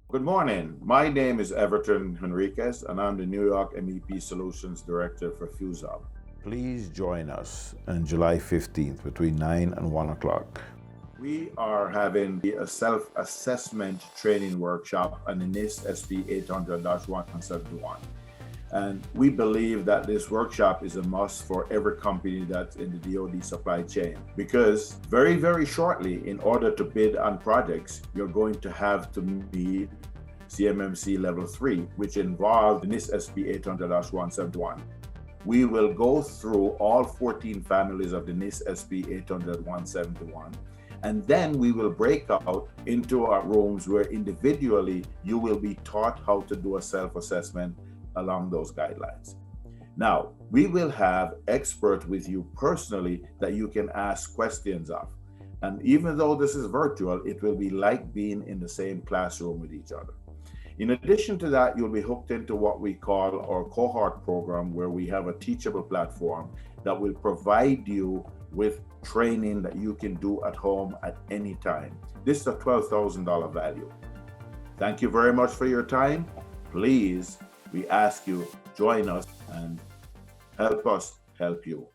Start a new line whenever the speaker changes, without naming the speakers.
Good morning. My name is Everton Henriquez, and I'm the New York MEP Solutions Director for FuseUp. Please join us on July 15th between 9 and 1 o'clock. We are having a self-assessment training workshop on the NIST SP 800-171. And we believe that this workshop is a must for every company that's in the DoD supply chain, because very, very shortly, in order to bid on projects, you're going to have to meet CMMC Level 3, which involves the NIST SP 800-171. We will go through all 14 families of the NIST SP 800-171, and then we will break out into our rooms where individually you will be taught how to do a self-assessment along those guidelines. Now, we will have experts with you personally that you can ask questions of. And even though this is virtual, it will be like being in the same classroom with each other. In addition to that, you'll be hooked into what we call our Cohort Program, where we have a teachable platform that will provide you with training that you can do at home at any time. This is a $12,000 value. Thank you very much for your time. Please, we ask you, join us and help us help you.